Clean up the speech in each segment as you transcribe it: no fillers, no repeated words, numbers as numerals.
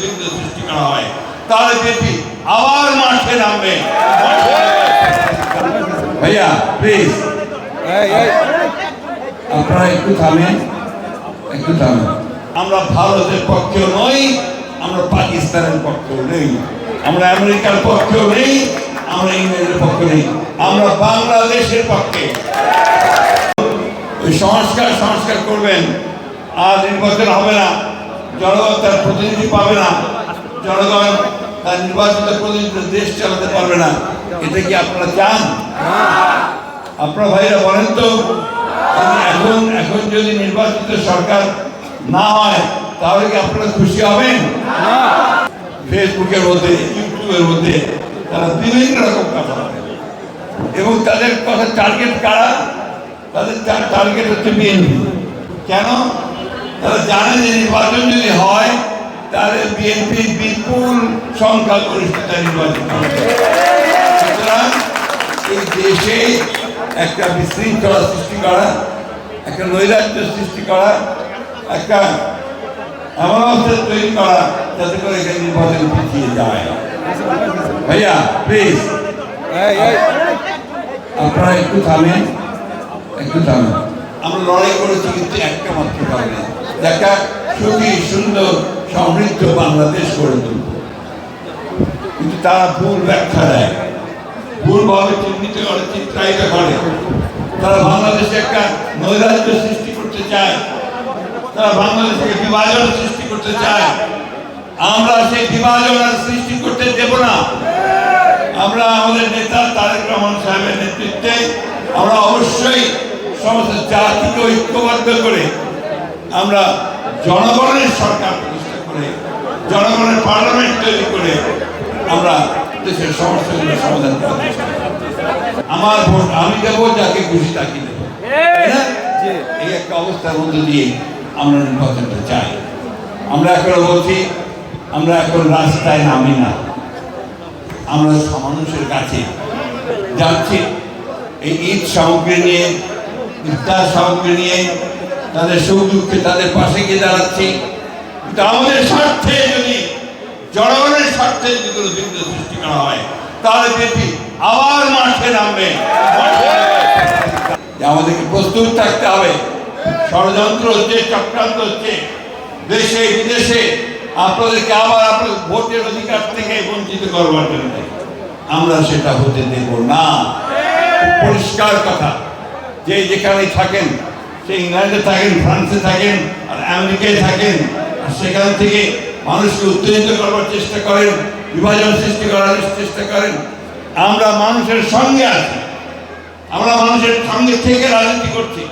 বিঘ্ন সৃষ্টি করা হয়, তাহলে বিএনপি আবার মাঠে নামবে। ভাইয়া প্লিজ আপনারা একটু থামেন, একটু থামেন। আমরা ভারতের পক্ষেও নই, আমরা পাকিস্তানের পক্ষেও নেই, আমরা আমেরিকার পক্ষেও নেই, আমরা ইংল্যান্ডের পক্ষে নেই, আমরা বাংলাদেশের পক্ষে। ওই সংস্কার করবেন, আর নির্বাচন হবে না, জনগণ তার প্রতিনিধি পাবে না, জনগণ তার নির্বাচিত প্রতিনিধি দেশ চালাতে পারবে না। এটা কি আপনারা চান? আপনারা ভাইরা বলেন তো, এখন যদি নির্বাচিত সরকার না হয় তাহলে কি আপনারা খুশি হবেন? ফেসবুকের মধ্যে, ইউটিউবের মধ্যে তারা বিভিন্ন রকম কথা বলে এবং তাদের কথা টার্গেট কারা? তাদের টার্গেট হচ্ছে বিএনপি। কেন? তারা জানে যে নির্বাচন যদি হয় তাহলে বিএনপি বিপুল সংখ্যাগরিষ্ঠতা নির্বাচিত হবে। সুতরাং এই দেশে একটা বিশৃঙ্খলা সৃষ্টি করা, একটা নৈরাজ্য সৃষ্টি করা, একটা এমন অবস্থা তৈরি করা যাতে করে এখানে নির্বাচন পিছিয়ে যায়। ভাইয়া প্লিজ আপনারা একটু থামেন, একটু থামেন। আমরা লড়াই করেছি কিন্তু একটা মাত্র কারণে, একটা সুখী সুন্দর সমৃদ্ধ বাংলাদেশ গড়ে তুলব। কিন্তু তারা ভুল ব্যাখ্যা দেয়, ভুলভাবে চিহ্নিত করে, চিত্রায়িত করে। তারা বাংলাদেশে একটা নৈরাজ্য সৃষ্টি করতে চায়, তারা বাংলাদেশে বিভাজন সৃষ্টি করতে চায়। আমরা সেই বিভাজন আর সৃষ্টি করতে দেব না। আমরা আমাদের নেতা তারেক রহমান সাহেবের নেতৃত্বে আমরা অবশ্যই সমস্ত জাতিকে ঐক্যবদ্ধ করে আমরা জনগণের সরকার প্রতিষ্ঠা করে, জনগণের পার্লামেন্ট তৈরি করে আমরা দেশের সমস্যাগুলো সমাধান করার চেষ্টা করি। আমার ভোট আমি দেবো, যাকে খুশি তাকে দেবো। এই একটা অবস্থার মধ্যে দিয়ে আমরা নির্বাচনটা চাই। আমরা এখন বলছি, আমরা এখন রাস্তায় নামি না, আমরা মানুষের কাছে যাচ্ছি। এই ঈদ সামগ্রী নিয়ে, ইফতার সামগ্রী নিয়ে তাদের সুখ দুঃখে তাদের পাশে গিয়ে দাঁড়াচ্ছি। কিন্তু আমাদের স্বার্থে যদি, জনগণের স্বার্থে যদি কোনো বিঘ্ন সৃষ্টি করা হয় তাহলে বিএনপি আবার মাঠে নামবে। আমাদেরকে প্রস্তুত থাকতে হবে। ষড়যন্ত্র হচ্ছে, চক্রান্ত হচ্ছে দেশে বিদেশে, আপনাদেরকে আবার আপনাদের ভোটের অধিকার থেকে বঞ্চিত করবার জন্য। আমরা সেটা হতে দেব না। পরিষ্কার কথা, যে যেখানেই থাকেন, সে ইংল্যান্ডে থাকেন, ফ্রান্সে থাকেন, আর আমেরিকায় থাকেন, আর সেখান থেকে মানুষকে উত্তেজিত করবার চেষ্টা করেন, বিভাজন সৃষ্টি করার চেষ্টা করেন। আমরা মানুষের সঙ্গে আছি, আমরা মানুষের সঙ্গে থেকে রাজনীতি করছি।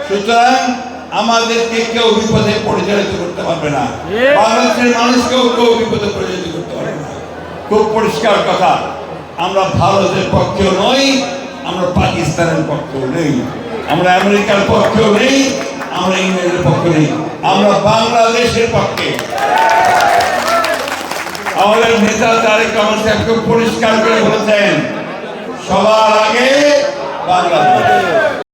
সুতরাং আমাদেরকে কেউ বিপদে পরিচালিত করতে পারবে না, বাংলাদেশের মানুষকেও কেউ বিপদে পরিচালিত করতে পারবে না। খুব পরিষ্কার কথা, আমরা ভারতের পক্ষেও নই, আমরা পাকিস্তানের পক্ষেও নেই, আমরা আমেরিকার পক্ষেও নেই, আমরা ইংল্যান্ডের পক্ষে নেই, আমরা বাংলাদেশের পক্ষে। আমাদের নেতা তারেক রহমান সাহেব খুব পরিষ্কার করে বলেছেন, সবার আগে বাংলাদেশ।